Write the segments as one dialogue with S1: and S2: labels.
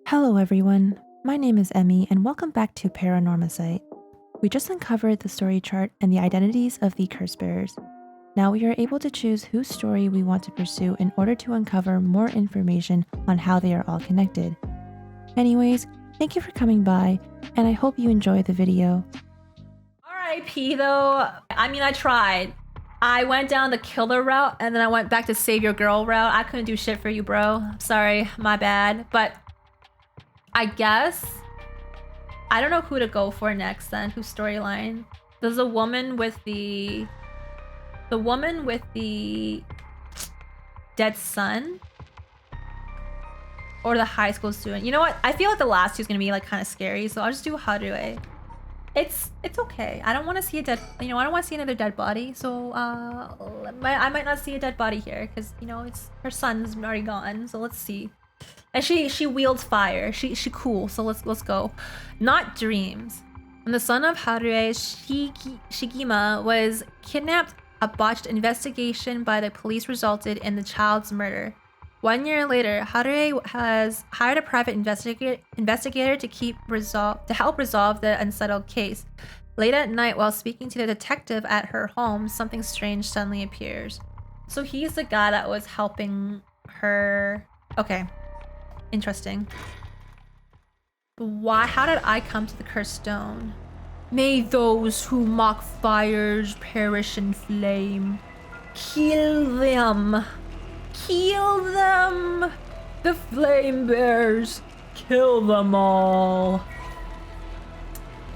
S1: Hello everyone, my name is Emmy and welcome back to Paranormasight. We just uncovered the story chart and the identities of the curse bearers. Now we are able to choose whose story we want to pursue in order to uncover more information on how they are all connected. Anyways, thank you for coming by, and I hope you enjoy the video.
S2: RIP though, I mean I tried. I went down the killer route and then I went back to save your girl route. I couldn't do shit for you, bro. Sorry, my bad. But I guess I don't know who to go for next then, whose storyline. There's a woman with the dead son or the high school student. You know what? I feel like the last two's gonna be like kind of scary, so I'll just do Harue. It's okay. I don't want to see a dead, I don't want to see another dead body. So I might not see a dead body here because it's her son's already gone. So let's see. And she wields fire. She cool. So let's go. Not dreams. When the son of Harue Shigima was kidnapped, a botched investigation by the police resulted in the child's murder. 1 year later, Harue has hired a private investigator to help resolve the unsettled case. Late at night, while speaking to the detective at her home, something strange suddenly appears. So he's the guy that was helping her. Okay, interesting. Why? How did I come to the cursed stone? May those who mock fires perish in flame. Kill them. Kill them! The flame bears! Kill them all!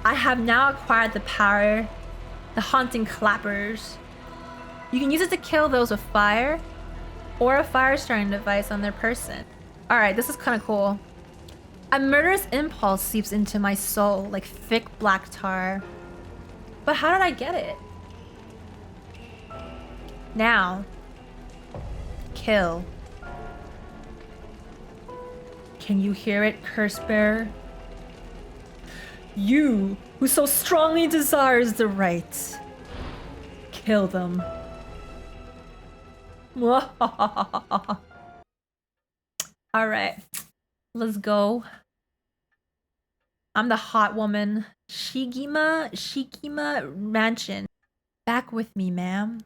S2: I have now acquired the power, the haunting clappers. You can use it to kill those with fire, or a fire-starting device on their person. Alright, this is kind of cool. A murderous impulse seeps into my soul like thick black tar. But how did I get it? Now, kill. Can you hear it, curse bearer? You, who so strongly desires the right, kill them. Alright, let's go. I'm the hot woman. Shigima Mansion. Back with me, ma'am.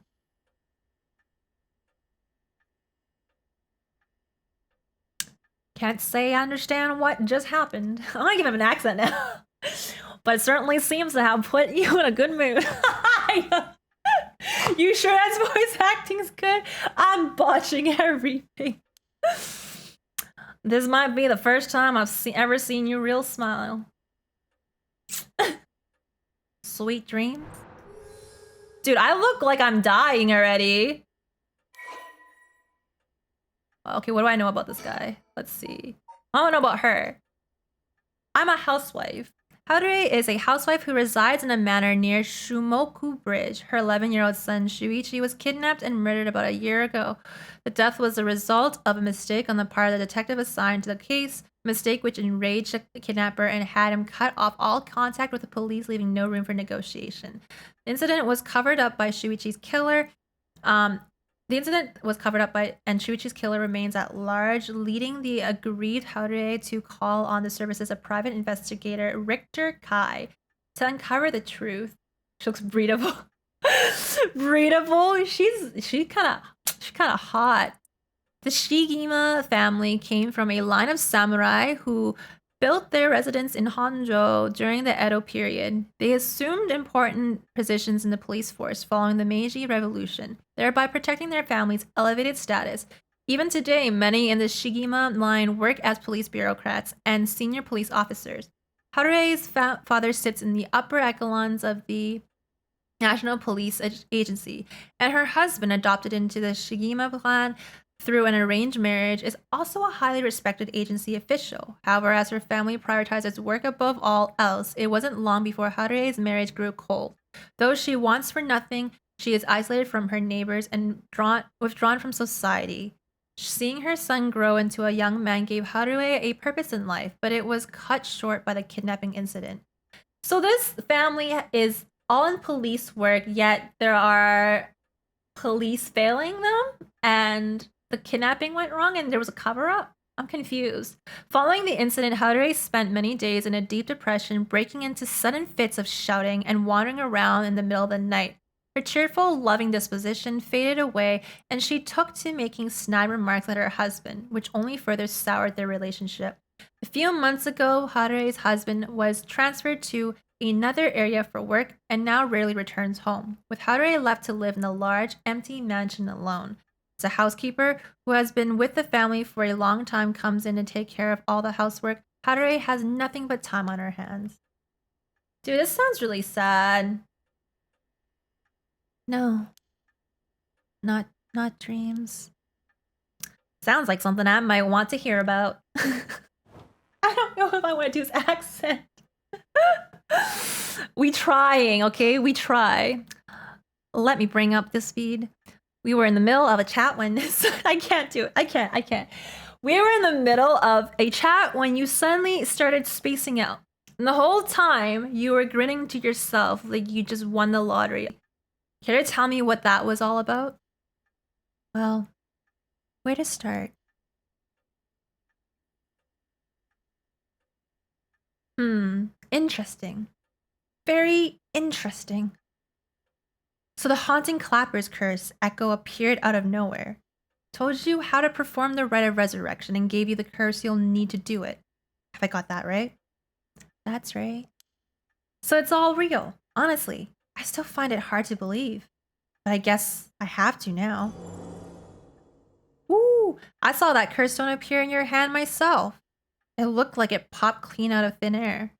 S2: Can't say I understand what just happened. I'm gonna give him an accent now. But it certainly seems to have put you in a good mood. You sure his voice acting's good? I'm botching everything. This might be the first time I've ever seen you real smile. Sweet dreams? Dude, I look like I'm dying already. Okay, what do I know about this guy? Let's see. I don't know about her. I'm a housewife. Harue is a housewife who resides in a manor near Shumoku Bridge. Her 11-year-old son Shuichi was kidnapped and murdered about a year ago. The death was the result of a mistake on the part of the detective assigned to the case, a mistake which enraged the kidnapper and had him cut off all contact with the police, leaving no room for negotiation. The incident was covered up by Shuichi's killer. The incident was covered up by, and Shuichi's killer remains at large, leading the aggrieved Harue to call on the services of private investigator Richter Kai to uncover the truth. She looks breedable. Breedable? She's kind of hot. The Shigima family came from a line of samurai who built their residence in Honjo during the Edo period. They assumed important positions in the police force following the Meiji Revolution, thereby protecting their family's elevated status. Even today, many in the Shigima line work as police bureaucrats and senior police officers. Harue's father sits in the upper echelons of the National Police Agency, and her husband, adopted into the Shigima clan through an arranged marriage, is also a highly respected agency official. However, as her family prioritizes work above all else, it wasn't long before Harue's marriage grew cold. Though she wants for nothing, she is isolated from her neighbors and withdrawn from society. Seeing her son grow into a young man gave Harue a purpose in life, but it was cut short by the kidnapping incident. So this family is all in police work, yet there are police failing them, and the kidnapping went wrong and there was a cover-up. I'm confused. Following the incident, Haruhi spent many days in a deep depression, breaking into sudden fits of shouting and wandering around in the middle of the night. Her cheerful, loving disposition faded away, and she took to making snide remarks at her husband, which only further soured their relationship. A few months ago, Haruhi's husband was transferred to another area for work and now rarely returns home, with Haruhi left to live in a large, empty mansion alone. As a housekeeper who has been with the family for a long time comes in to take care of all the housework, Haruhi has nothing but time on her hands. Dude, this sounds really sad. No, not dreams. Sounds like something I might want to hear about. I don't know if I want to do this accent. We trying, okay? We try. Let me bring up this feed. We were in the middle of a chat when I can't do it. I can't. We were in the middle of a chat when you suddenly started spacing out. And the whole time you were grinning to yourself like you just won the lottery. Care to tell me what that was all about? Well, where to start? Interesting. Very interesting. So the haunting clapper's curse echo appeared out of nowhere. Told you how to perform the rite of resurrection and gave you the curse you'll need to do it. Have I got that right? That's right. So it's all real. Honestly, I still find it hard to believe. But I guess I have to now. Woo! I saw that curse stone appear in your hand myself. It looked like it popped clean out of thin air.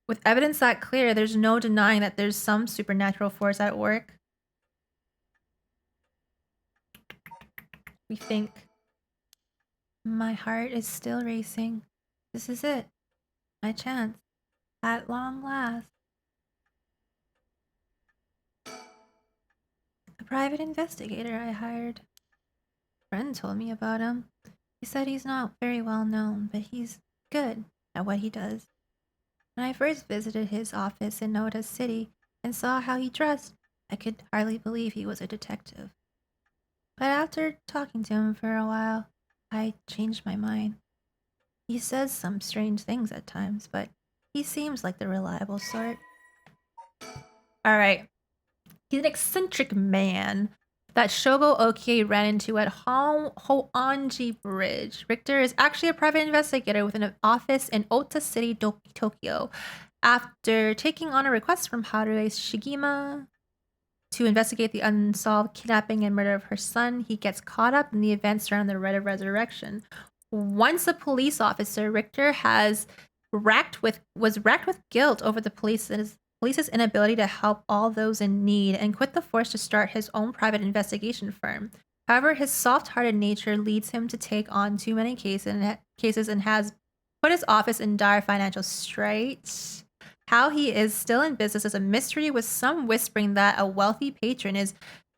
S2: With evidence that clear, there's no denying that there's some supernatural force at work. We think. My heart is still racing. This is it. My chance. At long last. A private investigator I hired. A friend told me about him. He said he's not very well known, but he's good at what he does. When I first visited his office in Noda City and saw how he dressed, I could hardly believe he was a detective. But after talking to him for a while, I changed my mind. He says some strange things at times, but he seems like the reliable sort. Alright. He's an eccentric man that Shogo Okie ran into at Hoanji Bridge. Richter is actually a private investigator with an office in Ota City, Tokyo. After taking on a request from Haruhi Shigima to investigate the unsolved kidnapping and murder of her son, he gets caught up in the events around the Rite of Resurrection. Once a police officer, Richter was racked with guilt over the police's inability to help all those in need and quit the force to start his own private investigation firm. However, his soft-hearted nature leads him to take on too many cases and has put his office in dire financial straits. How he is still in business is a mystery, with some whispering that a wealthy patron is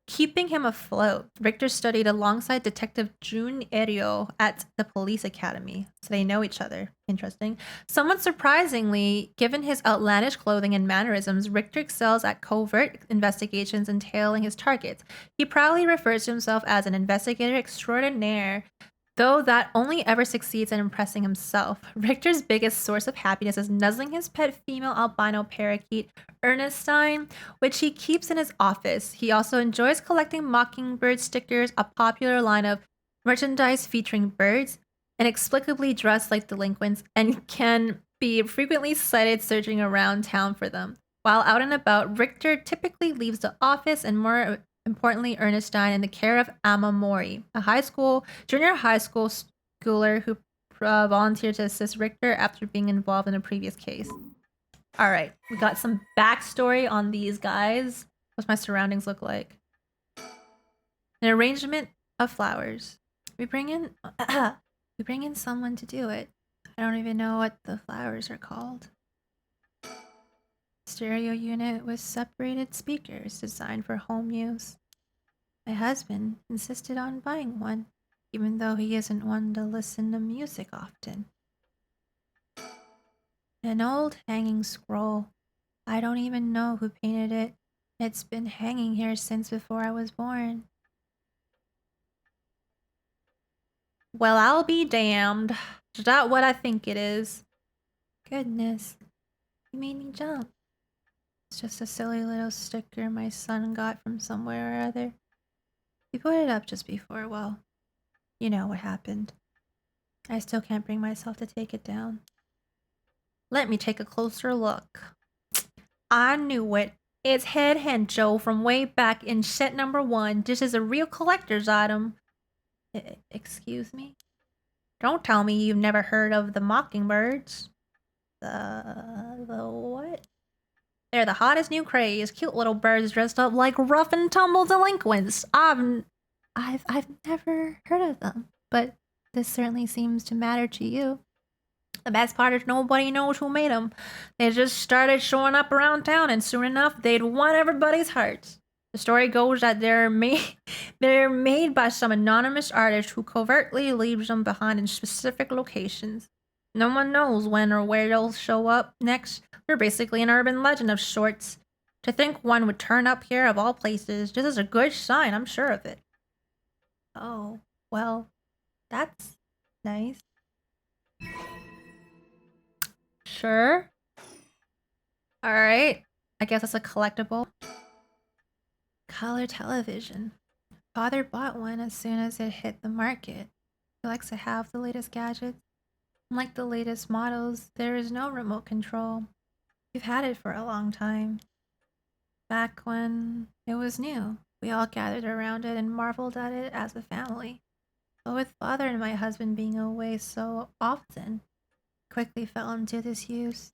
S2: keeping him afloat. Richter studied alongside Detective Jun Erio at the police academy, so they know each other. Interesting. Somewhat surprisingly, given his outlandish clothing and mannerisms, Richter excels at covert investigations and tailing his targets. He proudly refers to himself as an investigator extraordinaire, though that only ever succeeds in impressing himself. Richter's biggest source of happiness is nuzzling his pet female albino parakeet, Ernestine, which he keeps in his office. He also enjoys collecting mockingbird stickers, a popular line of merchandise featuring birds, inexplicably dressed like delinquents, and can be frequently sighted searching around town for them. While out and about, Richter typically leaves the office and, more importantly, Ernestine, in the care of Amamori, a junior high school schooler who volunteered to assist Richter after being involved in a previous case. All right, we got some backstory on these guys. What's my surroundings look like? An arrangement of flowers. We bring in someone to do it. I don't even know what the flowers are called. Stereo unit with separated speakers designed for home use. My husband insisted on buying one, even though he isn't one to listen to music often. An old hanging scroll. I don't even know who painted it. It's been hanging here since before I was born. Well, I'll be damned. Is that what I think it is? Goodness, you made me jump. It's just a silly little sticker my son got from somewhere or other. He put it up just before, well, you know what happened. I still can't bring myself to take it down. Let me take a closer look. I knew it. It's Head Hencho from way back in set number 1. This is a real collector's item. Excuse me? Don't tell me you've never heard of the Mockingbirds. The what? They're the hottest new craze. Cute little birds dressed up like rough and tumble delinquents. I've never heard of them, but this certainly seems to matter to you. The best part is nobody knows who made them. They just started showing up around town, and soon enough, they'd won everybody's hearts. The story goes that they're made by some anonymous artist who covertly leaves them behind in specific locations. No one knows when or where they'll show up next. They're basically an urban legend of sorts. To think one would turn up here of all places, this is a good sign, I'm sure of it. Oh, well, that's nice. Sure. Alright. I guess it's a collectible. Color television. Father bought one as soon as it hit the market. He likes to have the latest gadgets. Unlike the latest models, there is no remote control. We've had it for a long time. Back when it was new, we all gathered around it and marveled at it as a family. But with father and my husband being away so often, quickly fell into disuse.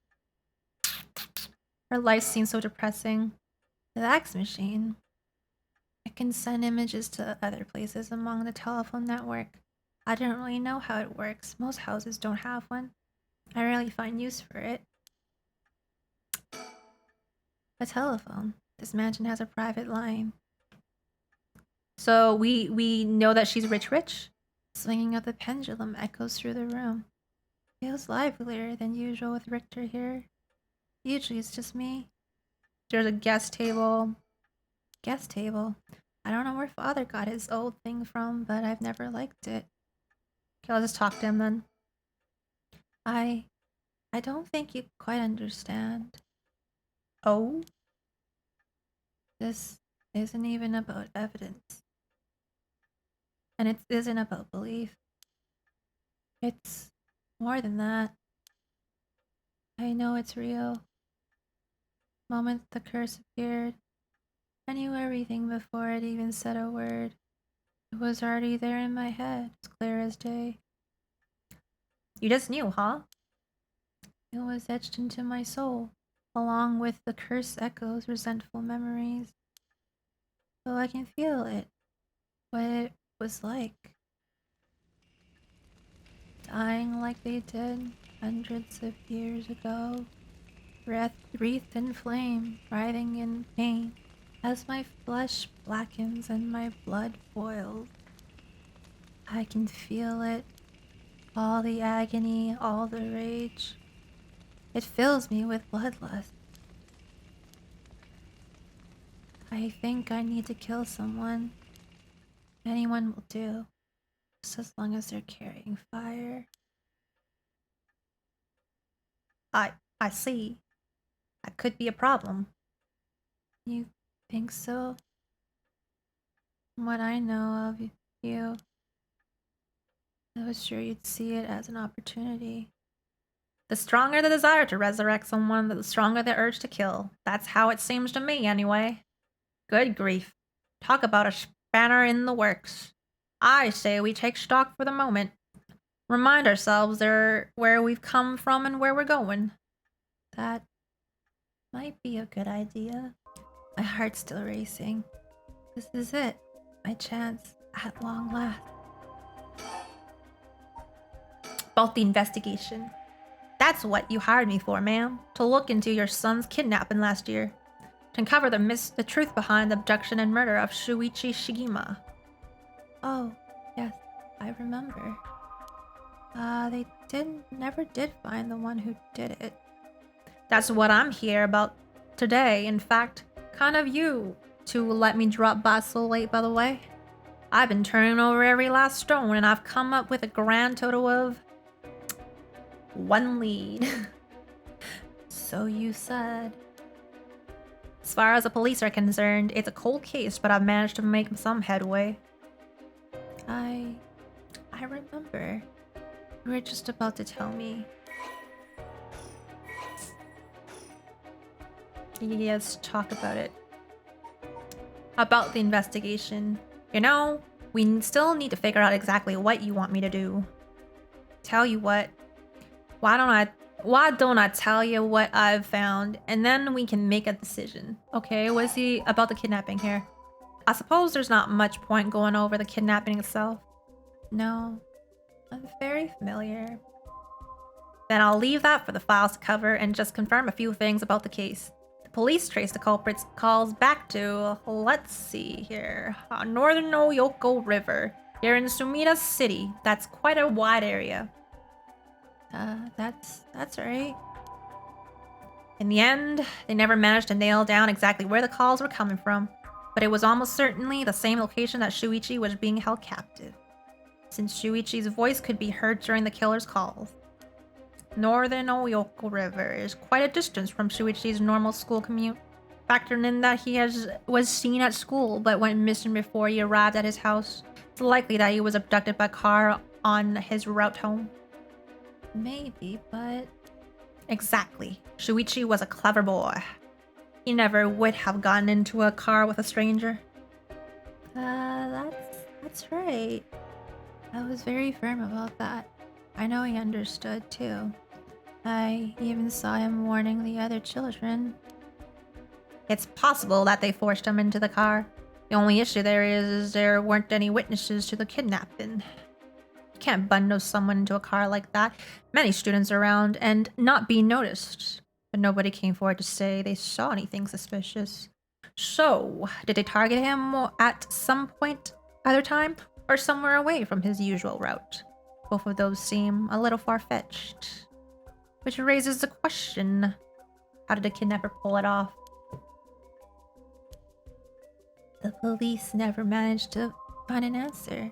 S2: Her life seemed so depressing. The fax machine. It can send images to other places among the telephone network. I don't really know how it works. Most houses don't have one. I rarely find use for it. A telephone. This mansion has a private line. So we know that she's rich. Swinging of the pendulum echoes through the room. Feels livelier than usual with Richter here. Usually it's just me. There's a guest table. Guest table. I don't know where father got his old thing from, but I've never liked it. Okay, I'll just talk to him then. I don't think you quite understand. Oh? This isn't even about evidence. And it isn't about belief. It's more than that. I know it's real. The moment the curse appeared, I knew everything before it even said a word. It was already there in my head, as clear as day. You just knew, huh? It was etched into my soul, along with the curse echoes, resentful memories. So I can feel it, what it was like. Dying like they did hundreds of years ago, wreathed in flame, writhing in pain, as my flesh blackens and my blood boils. I can feel it, all the agony, all the rage. It fills me with bloodlust. I think I need to kill someone. Anyone will do, just as long as they're carrying fire. I see. That could be a problem. You think so? From what I know of you, I was sure you'd see it as an opportunity. The stronger the desire to resurrect someone, the stronger the urge to kill. That's how it seems to me, anyway. Good grief. Talk about a spanner in the works. I say we take stock for the moment. Remind ourselves where we've come from and where we're going. That might be a good idea. My heart's still racing. This is it. My chance at long last. About the investigation. That's what you hired me for, ma'am. To look into your son's kidnapping last year. To uncover the truth behind the abduction and murder of Shuichi Shigima. Oh, yes, I remember. They never did find the one who did it. That's what I'm here about today. In fact, kind of you to let me drop by so late, by the way. I've been turning over every last stone and I've come up with a grand total of 1 lead. So you said. As far as the police are concerned, it's a cold case, but I've managed to make some headway. I remember. You were just about to tell me. Yes, talk about it. About the investigation. You know, we still need to figure out exactly what you want me to do. Tell you what. Why don't I tell you what I've found, and then we can make a decision. Okay, what is he about the kidnapping here? I suppose there's not much point going over the kidnapping itself. No, I'm very familiar. Then I'll leave that for the files to cover and just confirm a few things about the case. The police traced the culprit's calls back to, let's see here, Northern Oyoko River, here in Sumida City. That's quite a wide area. That's right. In the end, they never managed to nail down exactly where the calls were coming from, but it was almost certainly the same location that Shuichi was being held captive, since Shuichi's voice could be heard during the killer's calls. Northern Oyoko River is quite a distance from Shuichi's normal school commute, factoring in that he was seen at school but went missing before he arrived at his house. It's likely that he was abducted by car on his route home. Maybe, but... Exactly. Shuichi was a clever boy. He never would have gotten into a car with a stranger. That's right. I was very firm about that. I know he understood, too. I even saw him warning the other children. It's possible that they forced him into the car. The only issue there is there weren't any witnesses to the kidnapping. You can't bundle someone into a car like that. Many students around and not be noticed. But nobody came forward to say they saw anything suspicious. So, did they target him at some point, other time, or somewhere away from his usual route? Both of those seem a little far-fetched. Which raises the question, how did the kidnapper pull it off? The police never managed to find an answer.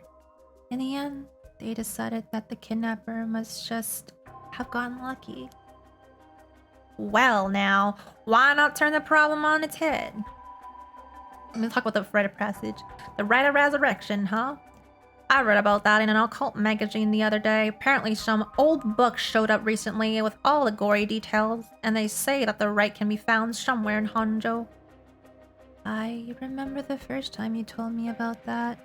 S2: In the end, they decided that the kidnapper must just have gotten lucky. Well now, why not turn the problem on its head? Let me talk about the rite of passage. The rite of resurrection, huh? I read about that in an occult magazine the other day. Apparently some old book showed up recently with all the gory details, and they say that the rite can be found somewhere in Honjo. I remember the first time you told me about that.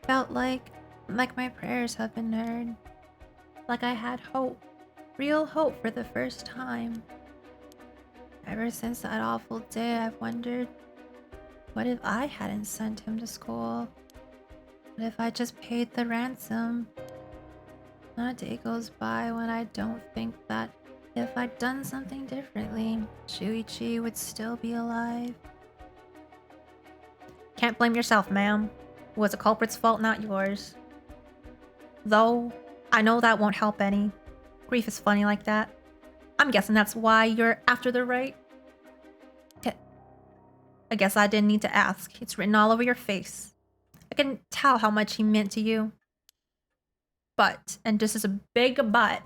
S2: Felt like my prayers have been heard. Like I had hope. Real hope for the first time. Ever since that awful day, I've wondered, what if I hadn't sent him to school? What if I just paid the ransom? Not a day goes by when I don't think that if I'd done something differently, Shuichi would still be alive. Can't blame yourself, ma'am. It was the culprit's fault, not yours. Though, I know that won't help any. Grief is funny like that. I'm guessing that's why you're after the right. I guess I didn't need to ask. It's written all over your face. I can tell how much he meant to you. But, and this is a big but,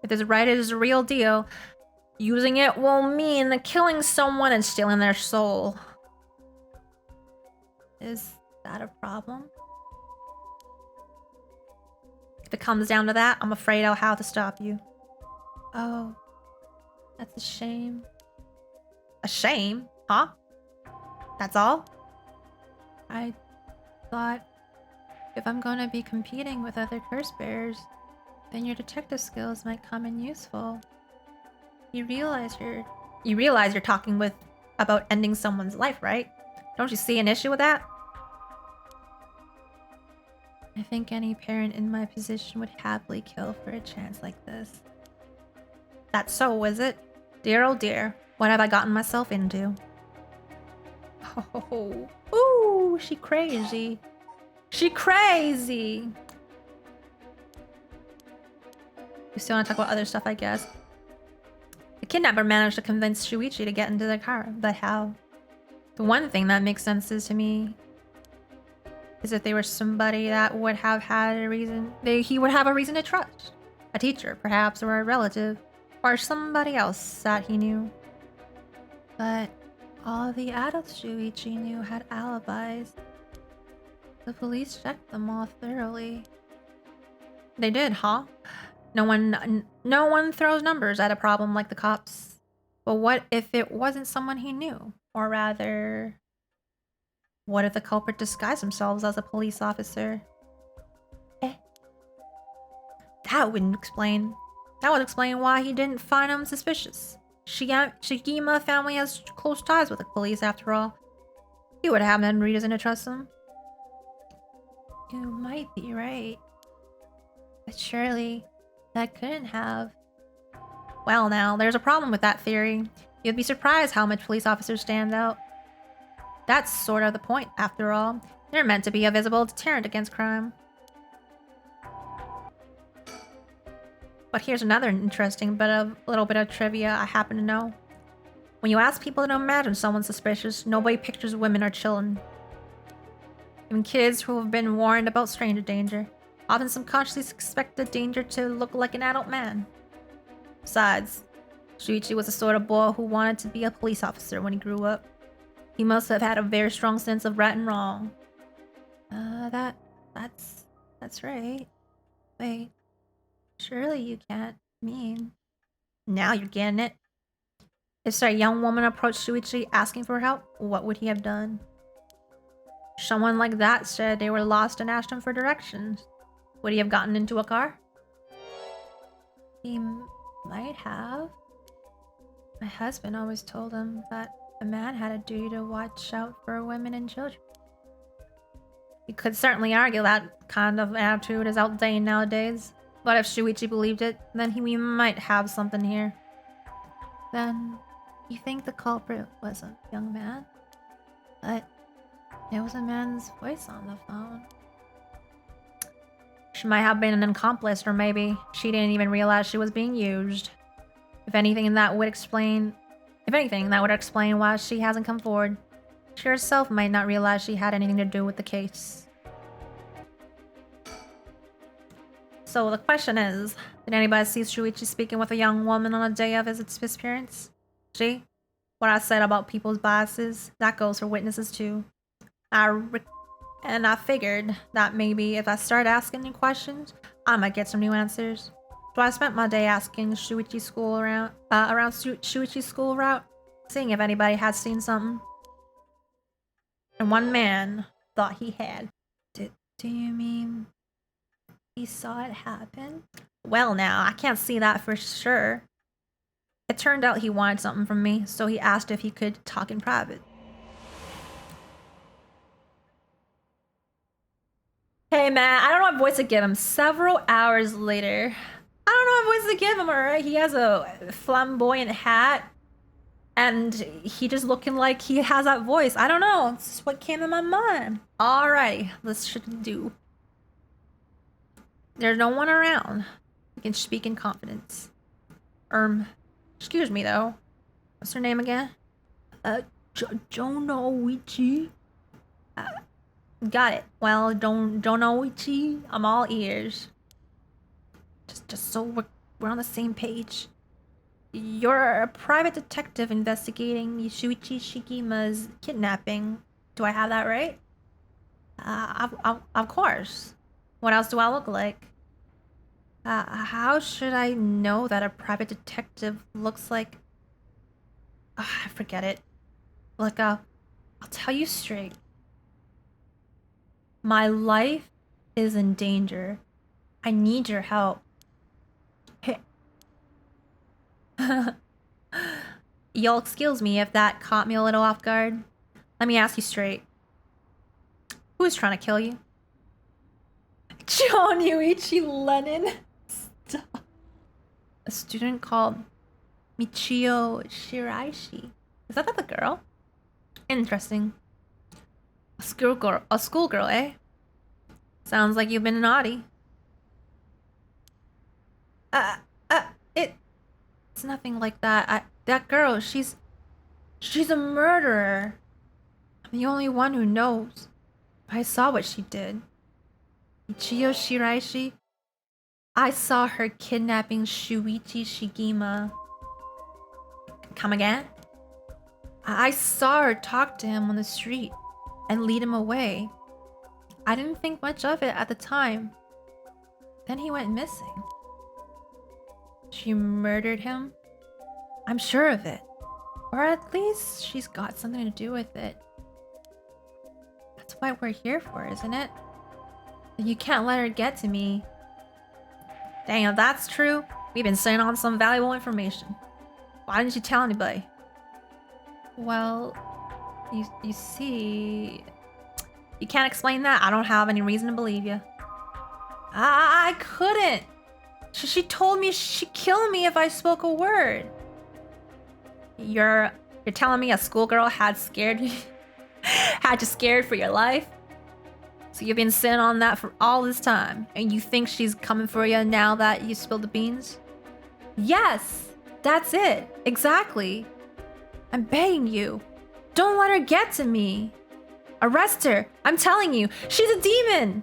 S2: if this right is the real deal, using it will mean killing someone and stealing their soul. Is that a problem? If it comes down to that, I'm afraid I'll have to stop you. Oh, that's a shame. A shame? Huh? That's all? I thought if I'm going to be competing with other curse bearers, then your detective skills might come in useful. You realize you're talking about ending someone's life, right? Don't you see an issue with that? I think any parent in my position would happily kill for a chance like this. That's so, is it? Dear oh dear, what have I gotten myself into? Oh, ooh, she crazy. She crazy. We still want to talk about other stuff, I guess. The kidnapper managed to convince Shuichi to get into the car, but how? The one thing that makes sense is to me as if they were somebody that would have had a reason. He would have a reason to trust. A teacher, perhaps, or a relative, or somebody else that he knew. But all of the adults Shuichi knew had alibis. The police checked them all thoroughly. They did, huh? No one throws numbers at a problem like the cops. But what if it wasn't someone he knew? Or rather, what if the culprit disguised themselves as a police officer? That would explain why he didn't find him suspicious. Shigema family has close ties with the police after all. He would have no reason to trust them. You might be right. But surely, that couldn't have. Well now, there's a problem with that theory. You'd be surprised how much police officers stand out. That's sort of the point, after all. They're meant to be a visible deterrent against crime. But here's another interesting little bit of trivia I happen to know. When you ask people to imagine someone suspicious, nobody pictures women or children. Even kids who have been warned about stranger danger often subconsciously expect the danger to look like an adult man. Besides, Shuichi was the sort of boy who wanted to be a police officer when he grew up. He must have had a very strong sense of right and wrong. That's right. Wait. Surely you can't mean. Now you're getting it. If a young woman approached Shuichi asking for help, what would he have done? Someone like that said they were lost and asked him for directions. Would he have gotten into a car? He might have. My husband always told him that a man had a duty to watch out for women and children. You could certainly argue that kind of attitude is outdated nowadays. But if Shuichi believed it, then we might have something here. Then, you think the culprit was a young man? But there was a man's voice on the phone. She might have been an accomplice, or maybe she didn't even realize she was being used. If anything, that would explain why she hasn't come forward. She herself might not realize she had anything to do with the case. So the question is, did anybody see Shuichi speaking with a young woman on the day of his disappearance? See? What I said about people's biases, that goes for witnesses too. And I figured that maybe if I start asking new questions, I might get some new answers. So I spent my day asking Shuichi's school around Shuichi's school route, seeing if anybody had seen something. And one man thought he had. Do you mean he saw it happen? Well now, I can't see that for sure. It turned out he wanted something from me, so he asked if he could talk in private. Hey man, I don't know what voice to give him. Several hours later. I don't know what voice to give him, alright? He has a flamboyant hat. And he just looking like he has that voice. I don't know. It's just what came to my mind. Alright, let's do. There's no one around. You can speak in confidence. Excuse me though. What's her name again? Jonouchi. Got it. Well, Jonouchi, I'm all ears. Just so we're on the same page. You're a private detective investigating Shuichi Shigima's kidnapping. Do I have that right? Of course. What else do I look like? How should I know that a private detective looks like... forget it. Look, I'll tell you straight. My life is in danger. I need your help. You'll excuse me if that caught me a little off guard. Let me ask you straight. Who is trying to kill you? Jonouchi Lennon. Stop. A student called Michio Shiraishi. Is that the girl? Interesting. A schoolgirl, eh? Sounds like you've been naughty. It's nothing like that. That girl, she's a murderer. I'm the only one who knows. I saw what she did. Ichiyo Shiraishi. I saw her kidnapping Shuichi Shigima. Come again? I saw her talk to him on the street and lead him away. I didn't think much of it at the time. Then he went missing. She murdered him? I'm sure of it. Or at least she's got something to do with it. That's what we're here for, isn't it? You can't let her get to me. Dang, if that's true, we've been sitting on some valuable information. Why didn't you tell anybody? Well, you see... You can't explain that. I don't have any reason to believe you. I couldn't. She told me she'd kill me if I spoke a word. You're telling me a schoolgirl had you scared for your life? So you've been sitting on that for all this time, and you think she's coming for you now that you spilled the beans? Yes, that's it. Exactly. I'm begging you. Don't let her get to me. Arrest her. I'm telling you, she's a demon.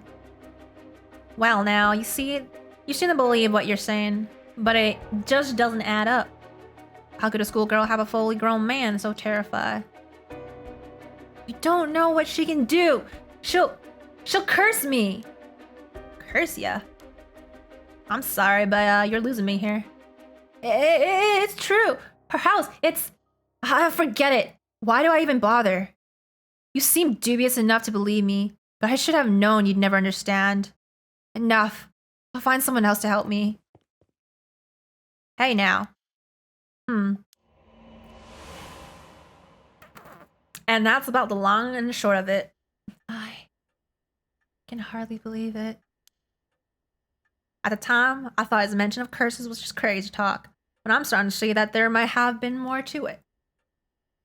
S2: Well, now, you see, you shouldn't believe what you're saying, but it just doesn't add up. How could a schoolgirl have a fully grown man so terrified? You don't know what she can do. She'll curse me. Curse ya? I'm sorry, but you're losing me here. It's true. Her house, forget it. Why do I even bother? You seem dubious enough to believe me, but I should have known you'd never understand. Enough. I'll find someone else to help me. Hey now. And that's about the long and the short of it. I can hardly believe it. At the time, I thought his mention of curses was just crazy talk, but I'm starting to see that there might have been more to it.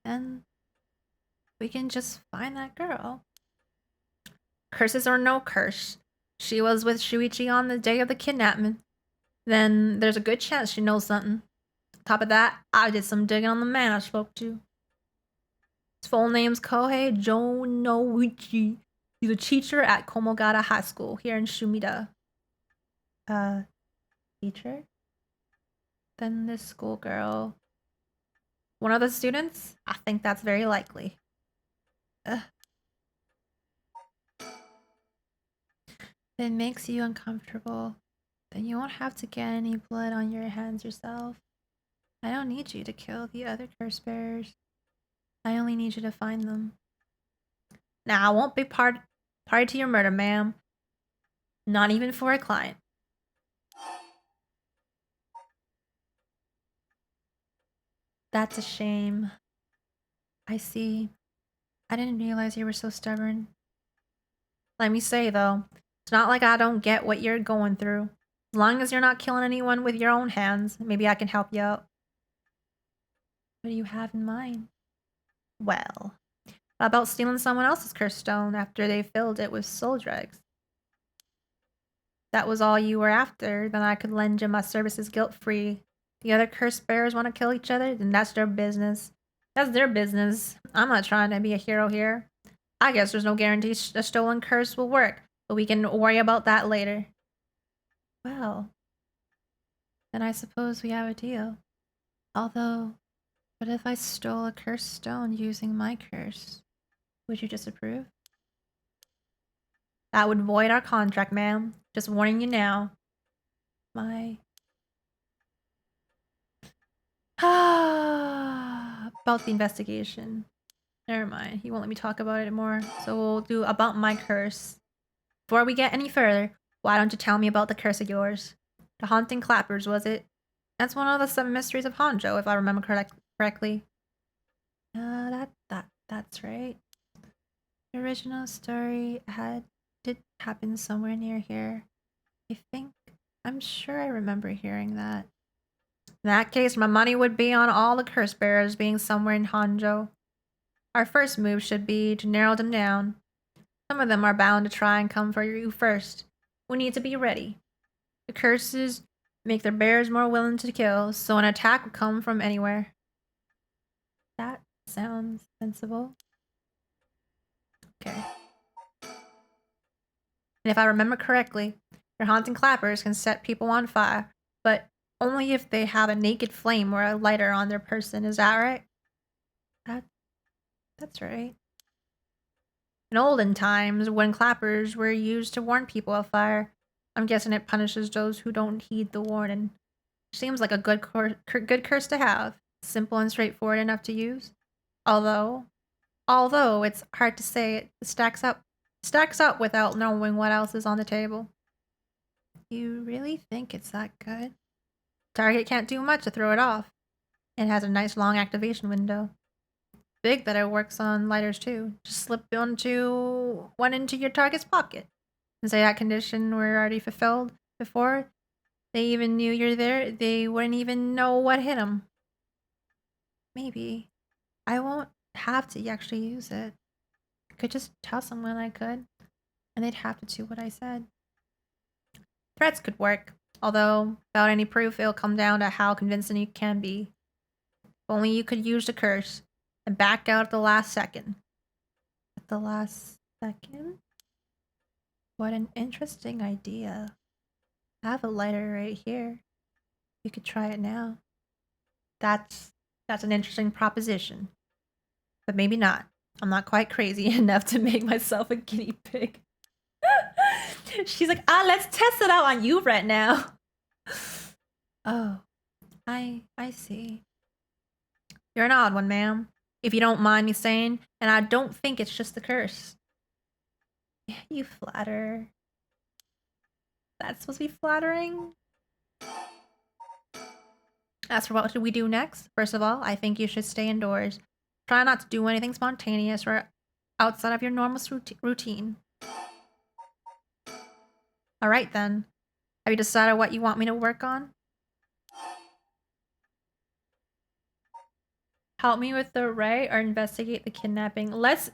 S2: And we can just find that girl. Curses or no curse, she was with Shuichi on the day of the kidnapping. Then there's a good chance she knows something. On top of that, I did some digging on the man I spoke to. His full name's Kohei Jonouchi. He's a teacher at Komogata High School here in Shumida. Teacher? Then this schoolgirl. One of the students? I think that's very likely. If it makes you uncomfortable, then you won't have to get any blood on your hands yourself. I don't need you to kill the other curse bearers. I only need you to find them. Now, I won't be party to your murder, ma'am. Not even for a client. That's a shame. I see. I didn't realize you were so stubborn. Let me say, though, it's not like I don't get what you're going through. As long as you're not killing anyone with your own hands, maybe I can help you out. What do you have in mind? Well, how about stealing someone else's cursed stone after they filled it with soul dregs? That was all you were after, then I could lend you my services guilt-free. The other cursed bearers want to kill each other, then that's their business. That's their business. I'm not trying to be a hero here. I guess there's no guarantee a stolen curse will work, but we can worry about that later. Well, then I suppose we have a deal. Although, what if I stole a cursed stone using my curse? Would you disapprove? That would void our contract, ma'am. Just warning you now. About the investigation. Never mind. He won't let me talk about it anymore. So we'll do about my curse. Before we get any further, why don't you tell me about the curse of yours? The haunting clappers, was it? That's one of the 7 mysteries of Hanjo, if I remember correctly. That's right. The original story did happen somewhere near here. I'm sure I remember hearing that. In that case, my money would be on all the curse bearers being somewhere in Hanjo. Our first move should be to narrow them down. Some of them are bound to try and come for you first. We need to be ready. The curses make their bearers more willing to kill, so an attack will come from anywhere. That sounds sensible. Okay. And if I remember correctly, your haunting clappers can set people on fire, but only if they have a naked flame or a lighter on their person. Is that right? That, that's right. In olden times, when clappers were used to warn people of fire, I'm guessing it punishes those who don't heed the warning. Seems like a good curse to have. Simple and straightforward enough to use. Although, although it's hard to say, it stacks up without knowing what else is on the table. You really think it's that good? Target can't do much to throw it off. It has a nice long activation window. Big that it works on lighters too. Just slip one into your target's pocket. And say that condition were already fulfilled before they even knew you're there, they wouldn't even know what hit them. Maybe. I won't have to actually use it. I could just tell someone I could, and they'd have to do what I said. Threats could work, although without any proof, it'll come down to how convincing you can be. If only you could use the curse and back out at the last second. At the last second? What an interesting idea. I have a lighter right here. You could try it now. That's an interesting proposition. But maybe not. I'm not quite crazy enough to make myself a guinea pig. She's like, let's test it out on you right now. Oh, I see. You're an odd one, ma'am. If you don't mind me saying, and I don't think it's just the curse. You flatter. That's supposed to be flattering? As for what should we do next, first of all, I think you should stay indoors. Try not to do anything spontaneous or outside of your normal routine. Alright then. Have you decided what you want me to work on? Help me with the right or investigate the kidnapping? Let's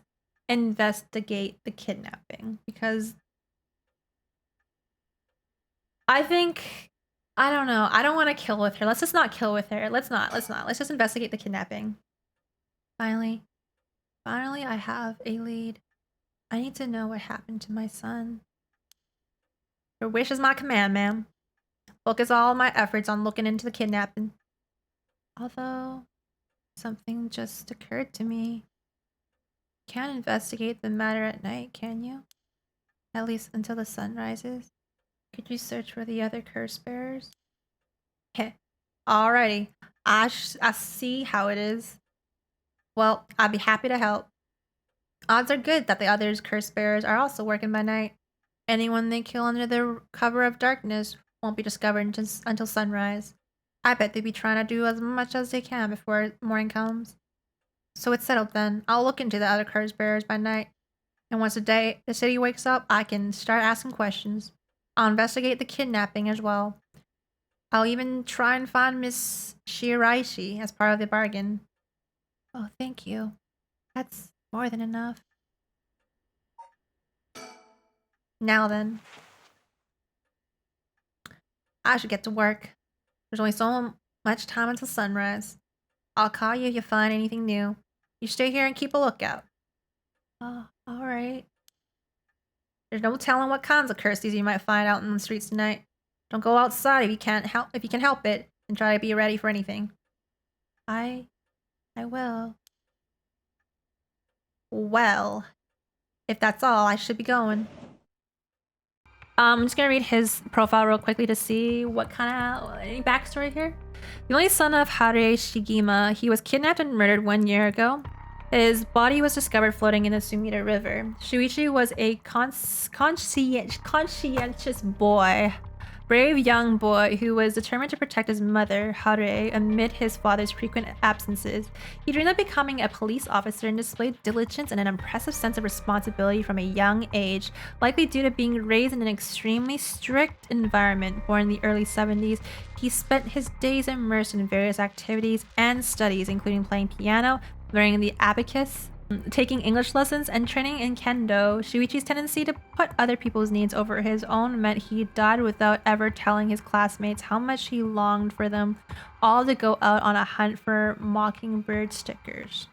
S2: investigate the kidnapping because I think I don't know. I don't want to kill with her. Let's just not kill with her. Let's not. Let's just investigate the kidnapping. Finally, I have a lead. I need to know what happened to my son. Your wish is my command, ma'am. Focus all my efforts on looking into the kidnapping. Although, something just occurred to me. Can't investigate the matter at night, can you? At least until the sun rises. Could you search for the other curse bearers? Heh. Alrighty. I see how it is. Well, I'd be happy to help. Odds are good that the others curse bearers are also working by night. Anyone they kill under the cover of darkness won't be discovered until sunrise. I bet they'd be trying to do as much as they can before morning comes. So it's settled then. I'll look into the other curse bearers by night. And once the city wakes up, I can start asking questions. I'll investigate the kidnapping as well. I'll even try and find Miss Shiraishi as part of the bargain. Oh, thank you. That's more than enough. Now then. I should get to work. There's only so much time until sunrise. I'll call you if you find anything new. You stay here and keep a lookout. Oh, alright. There's no telling what kinds of curses you might find out in the streets tonight. Don't go outside if you can help it, and try to be ready for anything. I will. Well, if that's all, I should be going. I'm just gonna read his profile real quickly to see what kind of any backstory here. The only son of Hare Shigima, he was kidnapped and murdered 1 year ago. His body was discovered floating in the Sumida River. Shuichi was a conscientious boy, brave young boy who was determined to protect his mother, Hare, amid his father's frequent absences. He dreamed of becoming a police officer and displayed diligence and an impressive sense of responsibility from a young age, likely due to being raised in an extremely strict environment. Born in the early 70s, he spent his days immersed in various activities and studies, including playing piano, learning the abacus, taking English lessons, and training in kendo. Shuichi's tendency to put other people's needs over his own meant he died without ever telling his classmates how much he longed for them all to go out on a hunt for mockingbird stickers.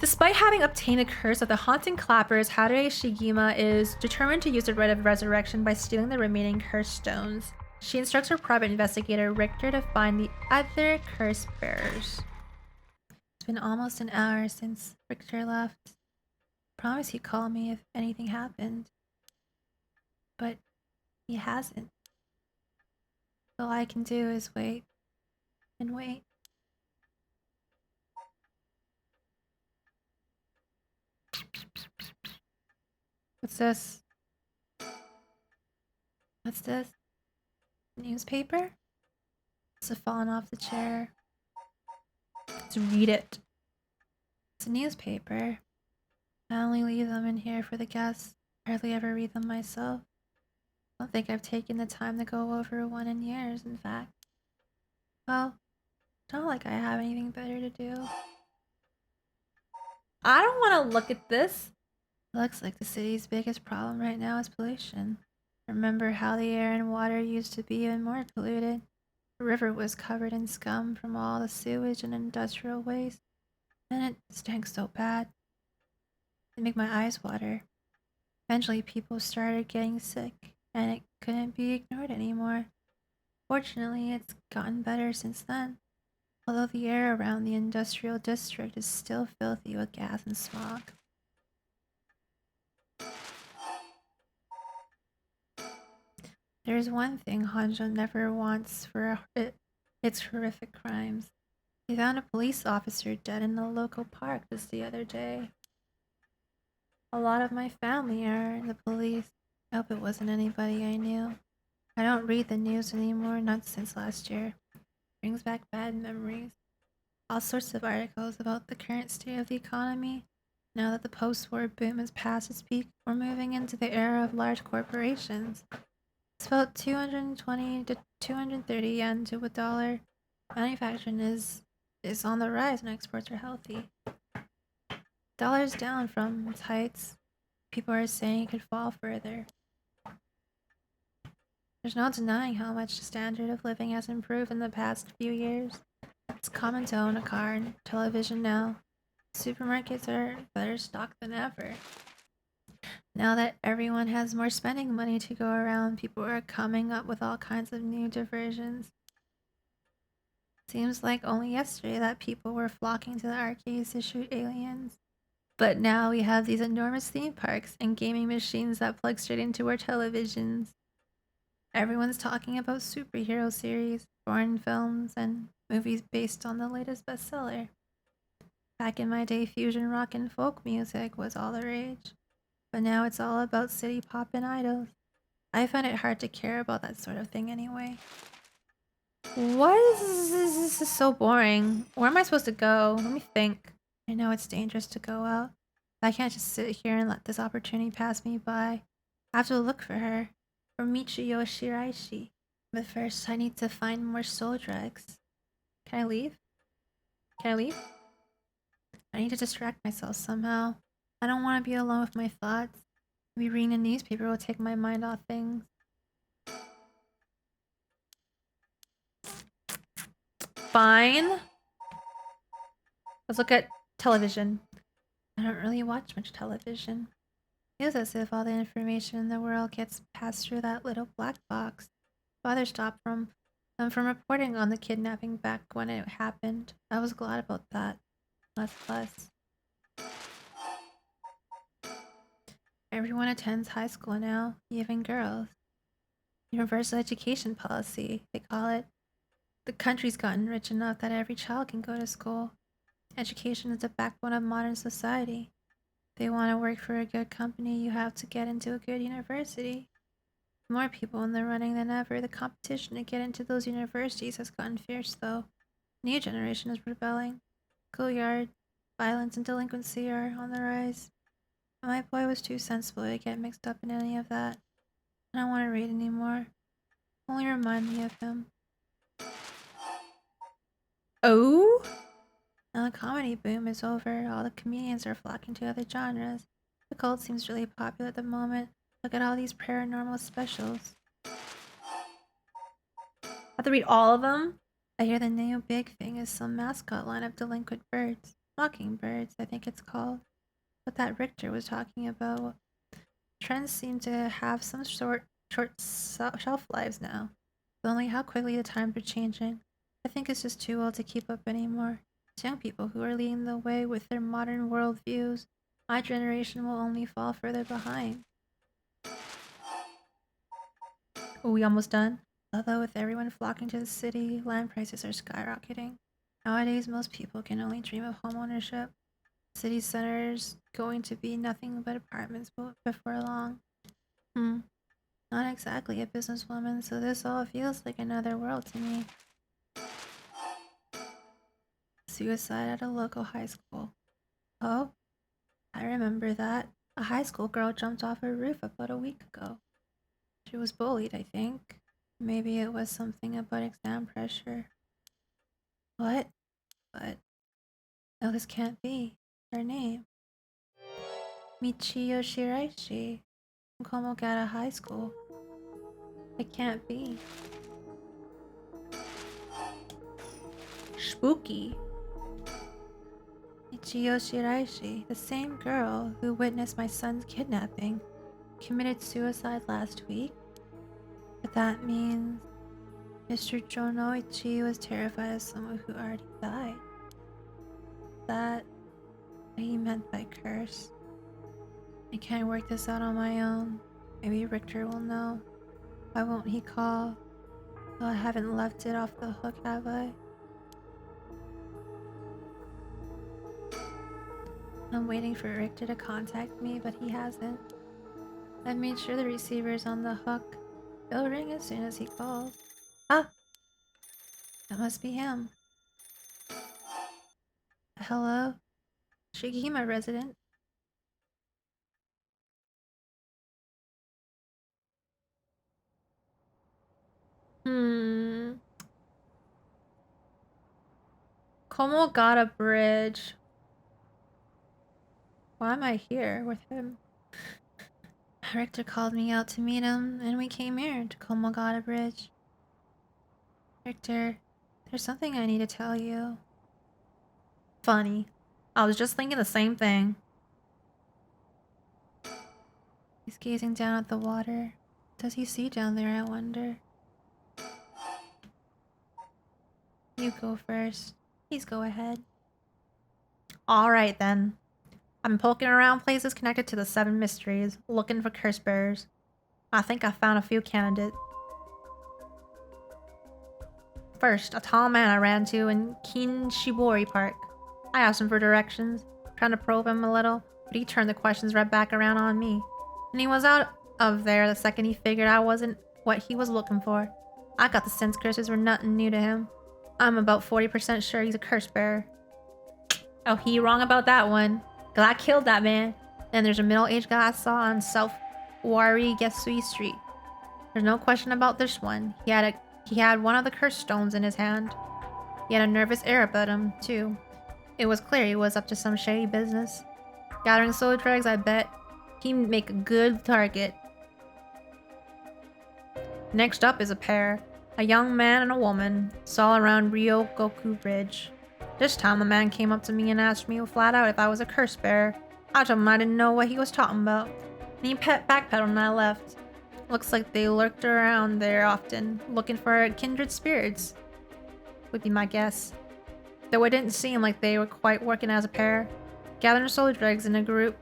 S2: Despite having obtained the curse of the haunting clappers, Haruhi Shigima is determined to use the rite of resurrection by stealing the remaining cursed stones. She instructs her private investigator, Richter, to find the other curse bearers. It's been almost an hour since Richter left. Promised he'd call me if anything happened. But he hasn't. All I can do is wait and wait. What's this? What's this? Newspaper? It's fallen off the chair. Let's read it. It's a newspaper. I only leave them in here for the guests. Hardly ever read them myself. I don't think I've taken the time to go over one in years, in fact. Well, it's not like I have anything better to do. I don't want to look at this. It looks like the city's biggest problem right now is pollution. Remember how the air and water used to be even more polluted? The river was covered in scum from all the sewage and industrial waste, and it stank so bad. It made my eyes water. Eventually, people started getting sick, and it couldn't be ignored anymore. Fortunately, it's gotten better since then, although the air around the industrial district is still filthy with gas and smog. There's one thing Hanjo never wants for its horrific crimes. They found a police officer dead in a local park just the other day. A lot of my family are in the police. I hope it wasn't anybody I knew. I don't read the news anymore, not since last year. Brings back bad memories. All sorts of articles about the current state of the economy. Now that the post-war boom has passed its peak, we're moving into the era of large corporations. It's about 220 to 230 yen to a dollar. Manufacturing is on the rise and exports are healthy. Dollar's down from its heights. People are saying it could fall further. There's no denying how much the standard of living has improved in the past few years. It's common to own a car and television now. Supermarkets are better stocked than ever. Now that everyone has more spending money to go around, people are coming up with all kinds of new diversions. Seems like only yesterday that people were flocking to the arcades to shoot aliens. But now we have these enormous theme parks and gaming machines that plug straight into our televisions. Everyone's talking about superhero series, foreign films, and movies based on the latest bestseller. Back in my day, fusion rock and folk music was all the rage. But now it's all about city pop and idols. I find it hard to care about that sort of thing anyway. What is this? This is so boring. Where am I supposed to go? Let me think. I know it's dangerous to go out. I can't just sit here and let this opportunity pass me by. I have to look for her. For Michiyo Shiraishi. But first, I need to find more soul drugs. Can I leave? Can I leave? I need to distract myself somehow. I don't want to be alone with my thoughts. Maybe reading a newspaper will take my mind off things. Fine. Let's look at television. I don't really watch much television. Feels as if all the information in the world gets passed through that little black box. Father stopped them from reporting on the kidnapping back when it happened. I was glad about that. Less. Everyone attends high school now, even girls. Universal education policy, they call it. The country's gotten rich enough that every child can go to school. Education is the backbone of modern society. If they want to work for a good company, you have to get into a good university. More people in the running than ever. The competition to get into those universities has gotten fierce, though. The new generation is rebelling. Schoolyard, violence, and delinquency are on the rise. My boy was too sensible to get mixed up in any of that. I don't want to read anymore. Only remind me of him. Oh? Now the comedy boom is over. All the comedians are flocking to other genres. The cult seems really popular at the moment. Look at all these paranormal specials. I have to read all of them? I hear the new big thing is some mascot line of delinquent birds. Mockingbirds, I think it's called. What that Richter was talking about. Trends seem to have some short shelf lives now. But only how quickly the times are changing. I think it's just too old to keep up anymore. It's young people who are leading the way with their modern worldviews. My generation will only fall further behind. Are we almost done? Although with everyone flocking to the city, land prices are skyrocketing. Nowadays, most people can only dream of homeownership. City centers going to be nothing but apartments before long. Not exactly a businesswoman, so this all feels like another world to me. Suicide at a local high school. Oh, I remember that. A high school girl jumped off a roof about a week ago. She was bullied, I think. Maybe it was something about exam pressure. What? But no, this can't be. Her name. Michiyo Shiraishi from Komogata High School. It can't be. Spooky. Michiyo Shiraishi, the same girl who witnessed my son's kidnapping, committed suicide last week. But that means Mr. Jonouchi was terrified of someone who already died. That what he meant by curse. I can't work this out on my own. Maybe Richter will know. Why won't he call? Well, I haven't left it off the hook, have I? I'm waiting for Richter to contact me, but he hasn't. I've made sure the receiver's on the hook. It'll ring as soon as he calls. Ah! That must be him. Hello? Shigehima resident. Komogata Bridge. Why am I here with him? Richter called me out to meet him, and we came here to Komogata Bridge. Richter, there's something I need to tell you. Funny. I was just thinking the same thing. He's gazing down at the water. What does he see down there, I wonder? You go first. Please go ahead. Alright then. I've been poking around places connected to the 7 mysteries, looking for curse bearers. I think I found a few candidates. First, a tall man I ran to in Kinshibori Park. I asked him for directions, trying to probe him a little, but he turned the questions right back around on me. And he was out of there the second he figured I wasn't what he was looking for. I got the sense curses were nothing new to him. I'm about 40% sure he's a curse bearer. Oh, he wrong about that one. Cause I killed that man. Then there's a middle-aged guy I saw on South Wari Gesui Street. There's no question about this one. He had one of the curse stones in his hand. He had a nervous air about him, too. It was clear he was up to some shady business. Gathering soul dregs, I bet. He'd make a good target. Next up is a pair. A young man and a woman. Saw around Ryogoku Bridge. This time the man came up to me and asked me flat out if I was a curse bearer. I told him I didn't know what he was talking about. And he backpedaled and I left. Looks like they lurked around there often, looking for kindred spirits. Would be my guess. Though it didn't seem like they were quite working as a pair. Gathering soul dregs in a group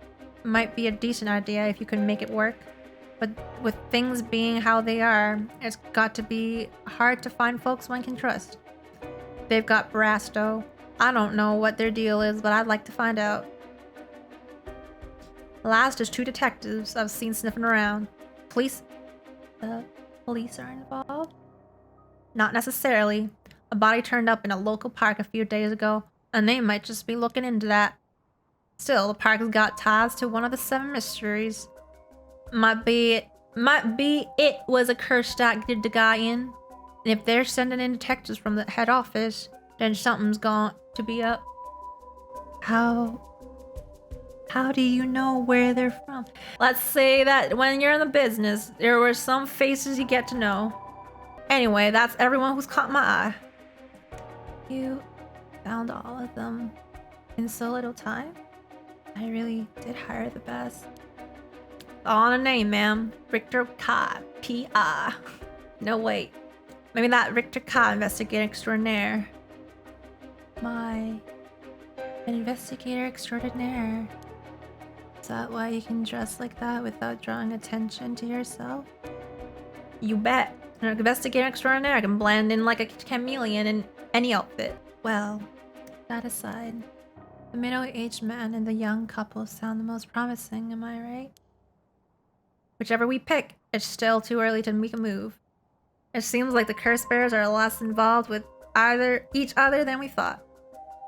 S2: might be a decent idea if you can make it work. But with things being how they are, it's got to be hard to find folks one can trust. They've got Brasto. I don't know what their deal is, but I'd like to find out. Last is 2 detectives I've seen sniffing around. Police are involved? Not necessarily. A body turned up in a local park a few days ago, and they might just be looking into that. Still, the park's got ties to one of the 7 mysteries. Might be it was a curse that did the guy in. And if they're sending in detectives from the head office, then something's going to be up. How do you know where they're from? Let's say that when you're in the business, there were some faces you get to know. Anyway, that's everyone who's caught my eye. You found all of them. in so little time. I really did hire the best. On a name, ma'am. Richter Ka. P.I. No, wait. Maybe that Richter Ka, investigator extraordinaire. My investigator extraordinaire. Is that why you can dress like that without drawing attention to yourself? You bet. An investigator extraordinaire, I can blend in like a chameleon in any outfit. Well, that aside, the middle-aged man and the young couple sound the most promising, am I right? Whichever we pick, it's still too early to make a move. It seems like the curse bearers are less involved with each other than we thought.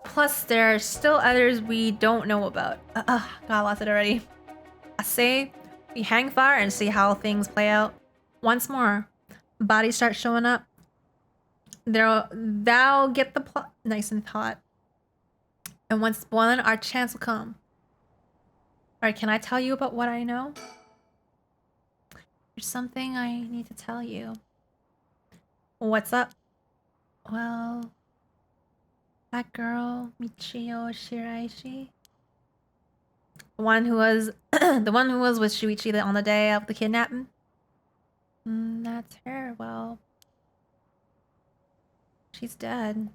S2: Plus, there are still others we don't know about. God, I lost it already. I say we hang fire and see how things play out. Once more, bodies start showing up. They'll get the plot nice and hot. And once boiling, our chance will come. Alright, can I tell you about what I know? There's something I need to tell you. What's up? Well, that girl, Michio Shiraishi. The one who was with Shuichi on the day of the kidnapping? That's her. Well, she's dead.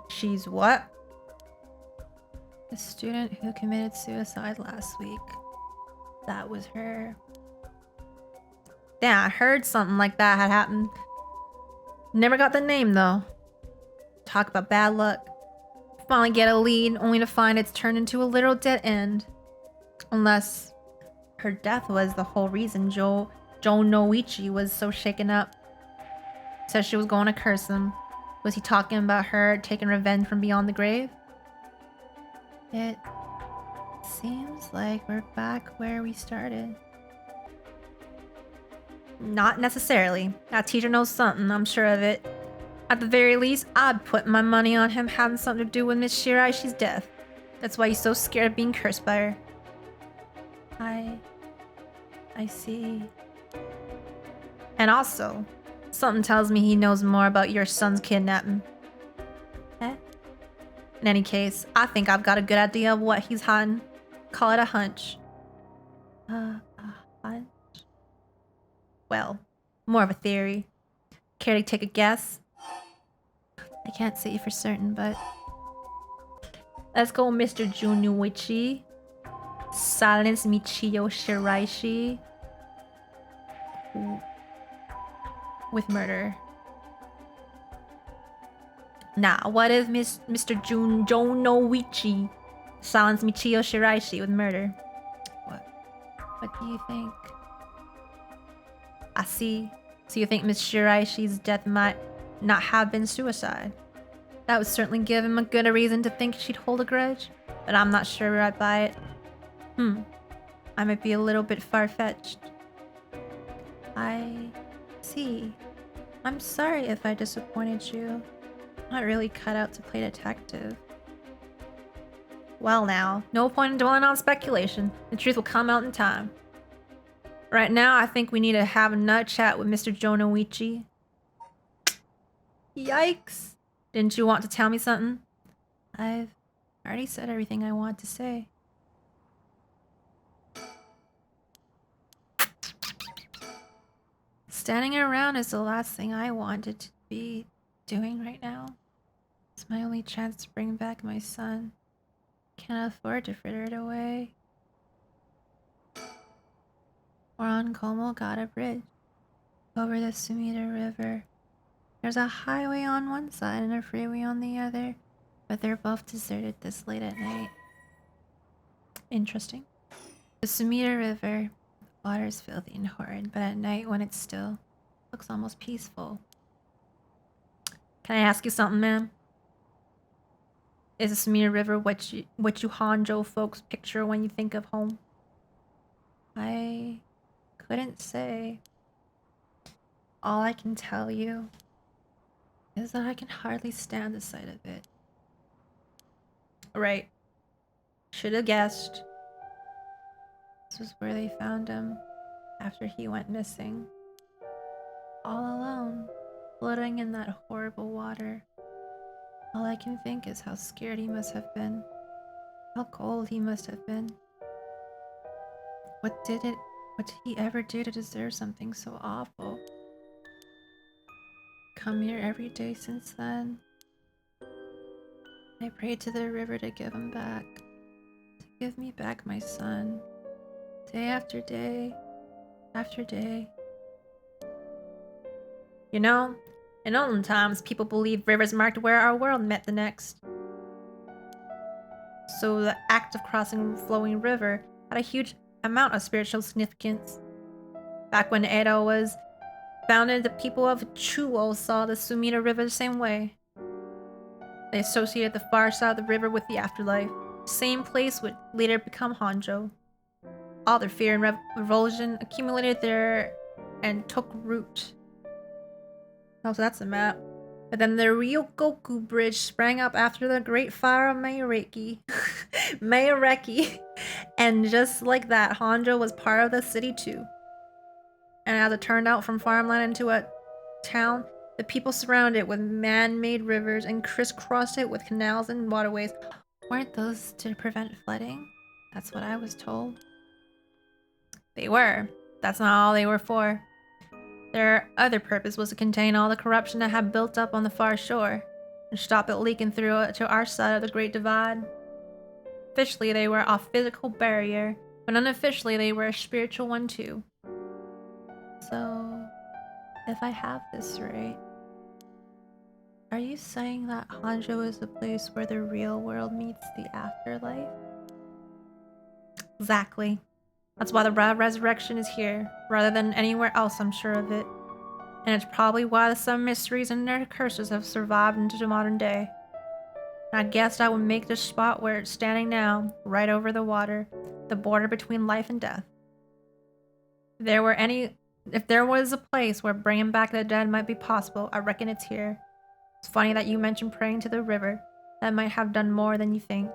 S2: She's what? The student who committed suicide last week. That was her. Damn, I heard something like that had happened. Never got the name though. Talk about bad luck. Finally get a lead, only to find it's turned into a literal dead end. Unless her death was the whole reason Jonouchi was so shaken up. Said she was going to curse him. Was he talking about her taking revenge from beyond the grave? It seems like we're back where we started. Not necessarily. That teacher knows something, I'm sure of it. At the very least, I'd put my money on him having something to do with Miss Shiraishi's death. That's why he's so scared of being cursed by her. I see. And also, something tells me he knows more about your son's kidnapping. Eh? In any case, I think I've got a good idea of what he's hiding. Call it a hunch. A hunch? Well, more of a theory. Care to take a guess? I can't say for certain, but... Let's go Mr. Jonouchi. Silence Michio Shiraishi. With murder. Nah, what if Mr. Jonouchi silence Michio Shiraishi with murder? What do you think? I see. So you think Miss Shiraishi's death might not have been suicide? That would certainly give him a good reason to think she'd hold a grudge, but I'm not sure I'd buy it. I might be a little bit far-fetched. I see. I'm sorry if I disappointed you. I'm not really cut out to play detective. Well now, no point in dwelling on speculation. The truth will come out in time. Right now, I think we need to have another chat with Mr. Jonouchi. Yikes! Didn't you want to tell me something? I've already said everything I want to say. Standing around is the last thing I wanted to be doing right now. It's my only chance to bring back my son. Can't afford to fritter it away. We're on Komogata Bridge, over the Sumida River. There's a highway on one side and a freeway on the other, but they're both deserted this late at night. Interesting. The Sumida River, the water's filthy and horrid, but at night when it's still, it looks almost peaceful. Can I ask you something, ma'am? Is the Sumida River what you Hanjo folks picture when you think of home? I couldn't say. All I can tell you is that I can hardly stand the sight of it. Right. Should have guessed. This was where they found him after he went missing. All alone, floating in that horrible water. All I can think is how scared he must have been. How cold he must have been. What did he ever do to deserve something so awful? Come here every day since then. I prayed to the river to give him back. To give me back my son. Day after day, after day. You know, in olden times, people believed rivers marked where our world met the next. So the act of crossing a flowing river had a huge amount of spiritual significance. Back when Edo was founded, the people of Chuo saw the Sumida River the same way. They associated the far side of the river with the afterlife. The same place would later become Honjo. All their fear and revulsion accumulated there and took root. Oh, so that's the map. But then the Ryogoku Bridge sprang up after the Great Fire of Mayareki. Mayareki. And just like that, Honjo was part of the city too. And as it turned out from farmland into a town, the people surrounded it with man-made rivers and crisscrossed it with canals and waterways. Weren't those to prevent flooding? That's what I was told. They were. That's not all they were for. Their other purpose was to contain all the corruption that had built up on the far shore and stop it leaking through to our side of the Great Divide. Officially, they were a physical barrier, but unofficially, they were a spiritual one too. So, if I have this right, are you saying that Honjo is the place where the real world meets the afterlife? Exactly. That's why the resurrection is here, rather than anywhere else, I'm sure of it. And it's probably why some mysteries and their curses have survived into the modern day. And I guessed I would make this spot where it's standing now, right over the water, the border between life and death. If there was a place where bringing back the dead might be possible, I reckon it's here. It's funny that you mentioned praying to the river. That might have done more than you think.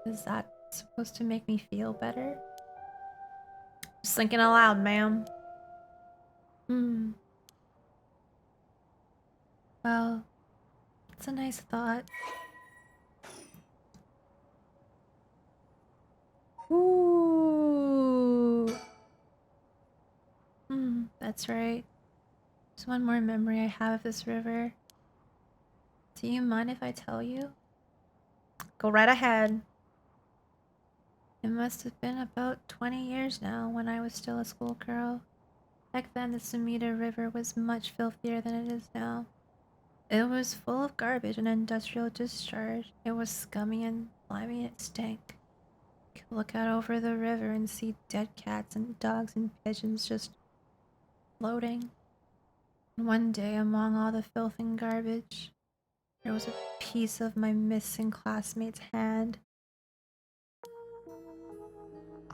S2: Is that supposed to make me feel better? Just thinking aloud, ma'am. Well, it's a nice thought. Ooh. That's right. There's one more memory I have of this river. Do you mind if I tell you? Go right ahead. It must have been about 20 years now when I was still a schoolgirl. Back then, the Sumida River was much filthier than it is now. It was full of garbage and industrial discharge. It was scummy and slimy and it stank. You could look out over the river and see dead cats and dogs and pigeons just floating. And one day, among all the filth and garbage, there was a piece of my missing classmate's hand.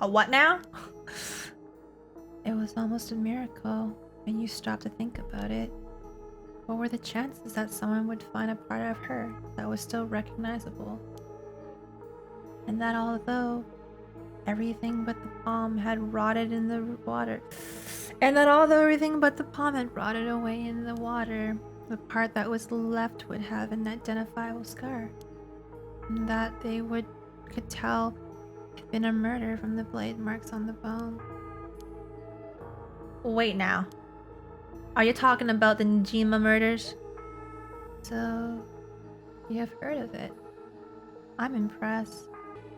S2: A what now? It was almost a miracle when you stop to think about it. What were the chances that someone would find a part of her that was still recognizable? And that although everything but the palm had rotted in the water, away in the water, the part that was left would have an identifiable scar. And that they could tell had been a murder from the blade marks on the bone. Wait now. Are you talking about the Njima murders? So, you have heard of it. I'm impressed.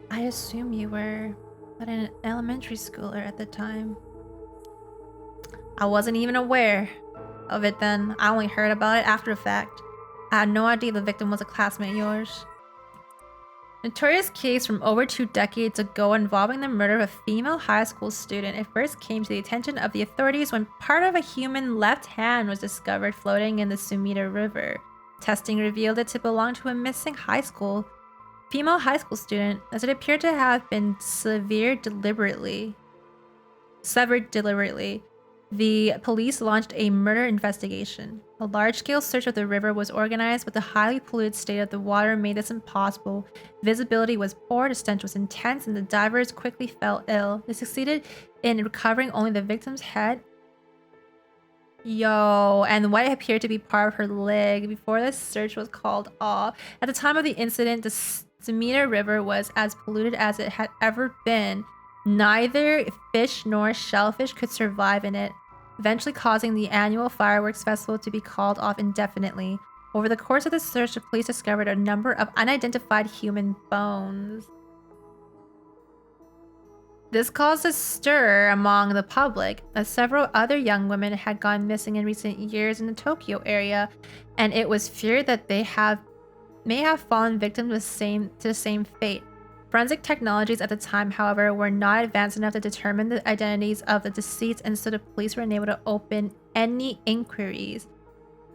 S2: I assume you were but an elementary schooler at the time. I wasn't even aware of it then. I only heard about it after the fact. I had no idea the victim was a classmate of yours. Notorious case from over 2 decades ago involving the murder of a female high school student. It first came to the attention of the authorities when part of a human left hand was discovered floating in the Sumida River. Testing revealed it to belong to a missing female high school student, as it appeared to have been severed deliberately. The police launched a murder investigation. A large-scale search of the river was organized, but the highly polluted state of the water made this impossible. Visibility was poor, the stench was intense, and the divers quickly fell ill. They succeeded in recovering only the victim's head. And what appeared to be part of her leg before the search was called off. At the time of the incident, the Sumida River was as polluted as it had ever been. Neither fish nor shellfish could survive in it, eventually causing the annual fireworks festival to be called off indefinitely. Over the course of the search, the police discovered a number of unidentified human bones. This caused a stir among the public, as several other young women had gone missing in recent years in the Tokyo area, and it was feared that they may have fallen victim to the same fate. Forensic technologies at the time, however, were not advanced enough to determine the identities of the deceased, and so the police were unable to open any inquiries.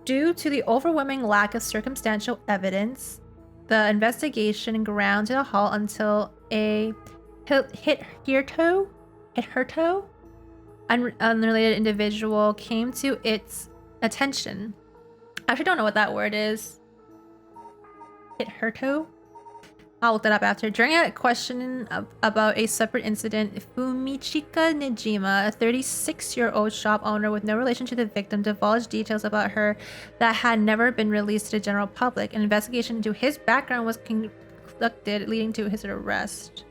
S2: Due to the overwhelming lack of circumstantial evidence, the investigation ground to a halt until a Hitherto unrelated individual came to its attention. I actually don't know what that word is. Hitherto? I'll look that up after. During a questioning about a separate incident, Fumichika Nejima, a 36-year-old shop owner with no relation to the victim, divulged details about her that had never been released to the general public. An investigation into his background was conducted, leading to his arrest.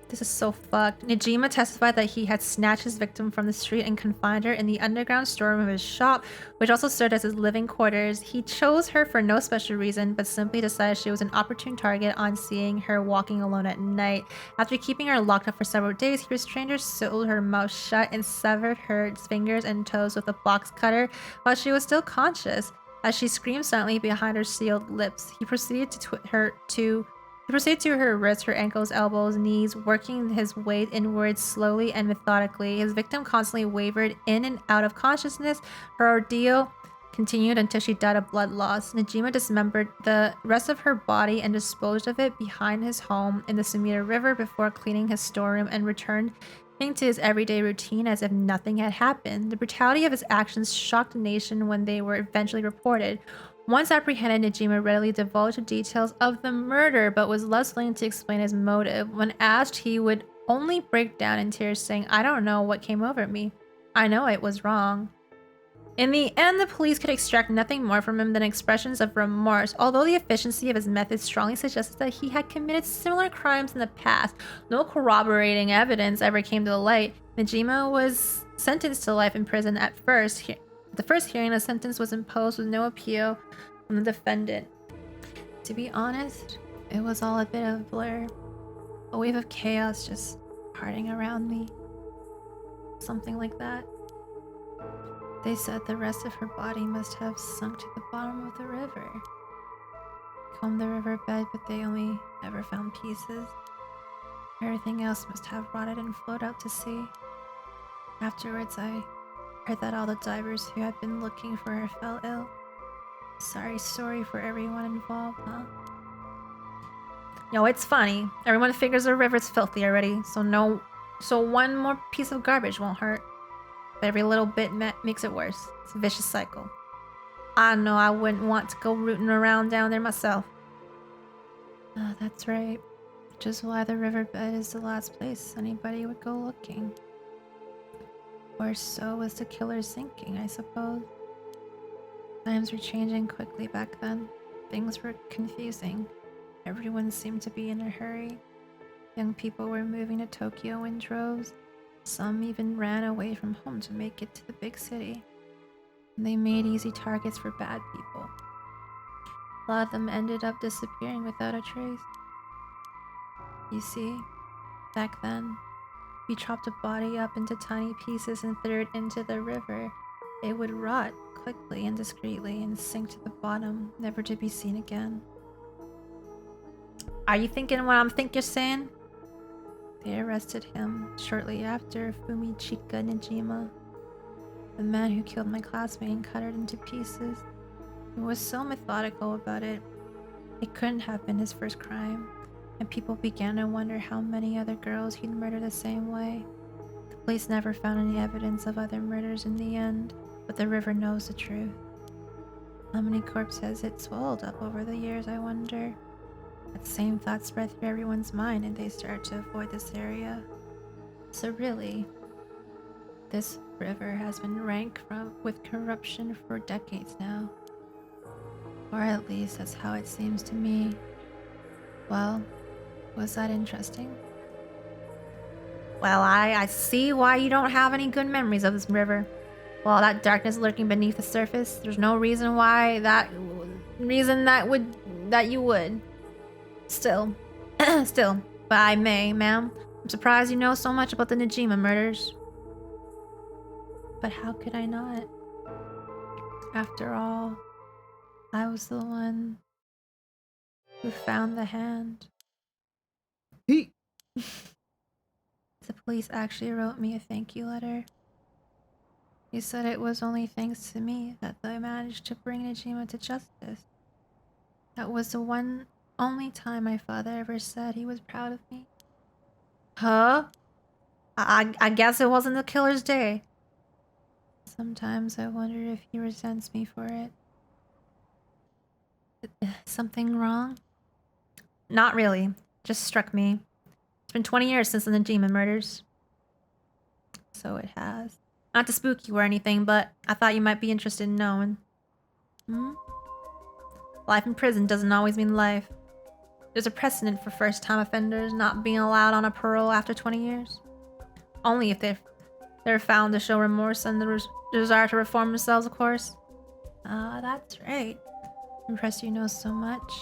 S2: This is so fucked. Nejima testified that he had snatched his victim from the street and confined her in the underground storeroom of his shop, which also served as his living quarters. He chose her for no special reason, but simply decided she was an opportune target on seeing her walking alone at night. After keeping her locked up for several days, he restrained her, sewed her mouth shut, and severed her fingers and toes with a box cutter while she was still conscious. As she screamed silently behind her sealed lips, he proceeded to her wrists, her ankles, elbows, knees, working his way inwards slowly and methodically. His victim constantly wavered in and out of consciousness. Her ordeal continued until she died of blood loss. Nejima dismembered the rest of her body and disposed of it behind his home in the Sumida River before cleaning his storeroom and returning to his everyday routine as if nothing had happened. The brutality of his actions shocked the nation when they were eventually reported. Once apprehended, Nejima readily divulged the details of the murder, but was less willing to explain his motive. When asked, he would only break down in tears, saying, "I don't know what came over me. I know it was wrong." In the end, the police could extract nothing more from him than expressions of remorse. Although the efficiency of his methods strongly suggested that he had committed similar crimes in the past, no corroborating evidence ever came to light. Nejima was sentenced to life in prison at first. The first hearing, the sentence was imposed with no appeal from the defendant. To be honest, it was all a bit of a blur. A wave of chaos just parting around me. Something like that. They said the rest of her body must have sunk to the bottom of the river. Combed the riverbed, but they only ever found pieces. Everything else must have rotted and flowed out to sea. Afterwards, I heard that all the divers who had been looking for her fell ill. Sorry story for everyone involved, huh? No, it's funny. Everyone figures the river's filthy already, so one more piece of garbage won't hurt. But every little bit makes it worse. It's a vicious cycle. I know I wouldn't want to go rooting around down there myself. That's right. Which is why the riverbed is the last place anybody would go looking. Or so was the killer's thinking, I suppose. Times were changing quickly back then. Things were confusing. Everyone seemed to be in a hurry. Young people were moving to Tokyo in droves. Some even ran away from home to make it to the big city. And they made easy targets for bad people. A lot of them ended up disappearing without a trace. You see, back then, if you chopped a body up into tiny pieces and threw it into the river, it would rot quickly and discreetly and sink to the bottom, never to be seen again. Are you thinking what I'm think you're saying? They arrested him shortly after, Fumichika Nejima, the man who killed my classmate and cut her into pieces. He was so methodical about it. It couldn't have been his first crime, and people began to wonder how many other girls he'd murdered the same way. The police never found any evidence of other murders in the end, but the river knows the truth. How many corpses has it swallowed up over the years, I wonder? That same thought spread through everyone's mind, and they started to avoid this area. So really, this river has been rank with corruption for decades now. Or at least that's how it seems to me. Well, was that interesting? Well, I see why you don't have any good memories of this river. Well, that darkness lurking beneath the surface, there's no reason why that you would. Still, still, but I may, ma'am. I'm surprised you know so much about the Najima murders. But how could I not? After all, I was the one who found the hand.
S3: He.
S2: The police actually wrote me a thank you letter. He said it was only thanks to me that they managed to bring Najima to justice. That was the only time my father ever said he was proud of me. Huh? I guess it wasn't the killer's day. Sometimes I wonder if he resents me for it. Something wrong? Not really. Just struck me. It's been 20 years since the Najima murders. So it has. Not to spook you or anything, but I thought you might be interested in knowing. Hmm? Life in prison doesn't always mean life. There's a precedent for first-time offenders not being allowed on a parole after 20 years. Only if they're found to show remorse and the desire to reform themselves, of course. Ah, that's right. Impressed you know so much.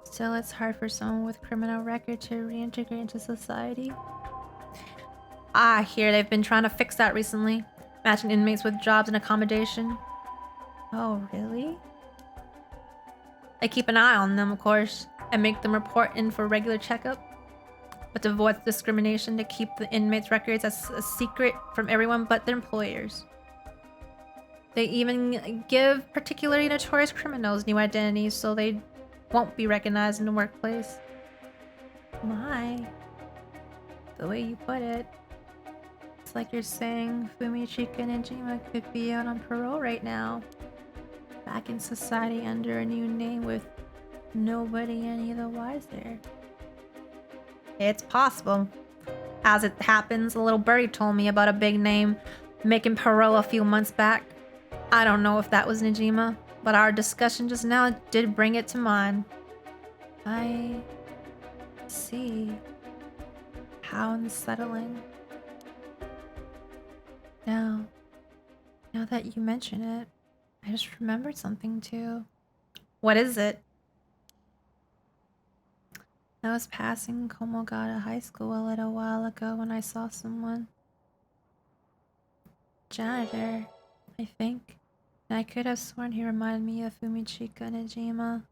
S2: Still, it's hard for someone with criminal record to reintegrate into society. I hear they've been trying to fix that recently, matching inmates with jobs and accommodation. Oh, really? They keep an eye on them, of course, and make them report in for regular checkup. But to avoid discrimination, to keep the inmates' records as a secret from everyone but their employers. They even give particularly notorious criminals new identities so they won't be recognized in the workplace. My, the way you put it, it's like you're saying Fumichika Najima could be out on parole right now, back in society under a new name with nobody any the wiser. It's possible. As it happens, a little birdie told me about a big name making parole a few months back. I don't know if that was Najima, but our discussion just now did bring it to mind. I see. How unsettling. Now that you mention it, I just remembered something too. What is it? I was passing Komogata High School a little while ago when I saw someone. Janitor, I think. And I could have sworn he reminded me of Fumichika Najima.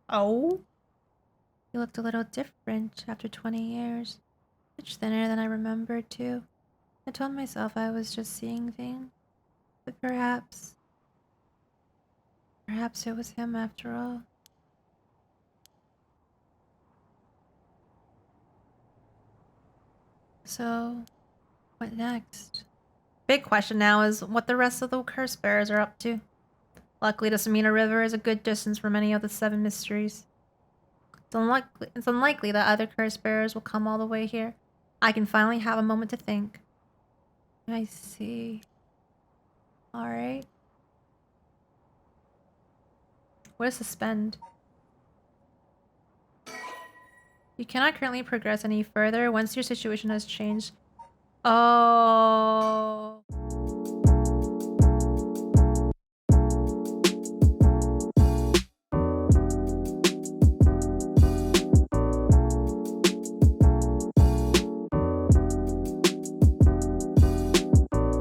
S2: Oh? He looked a little different after 20 years. Much thinner than I remembered, too. I told myself I was just seeing things. But perhaps it was him after all. So, what next? Big question now is what the rest of the curse bearers are up to. Luckily, the Samina River is a good distance from any of the 7 mysteries. It's unlikely that other curse bearers will come all the way here. I can finally have a moment to think. I see. Alright. What is suspend? You cannot currently progress any further once your situation has changed. Oh.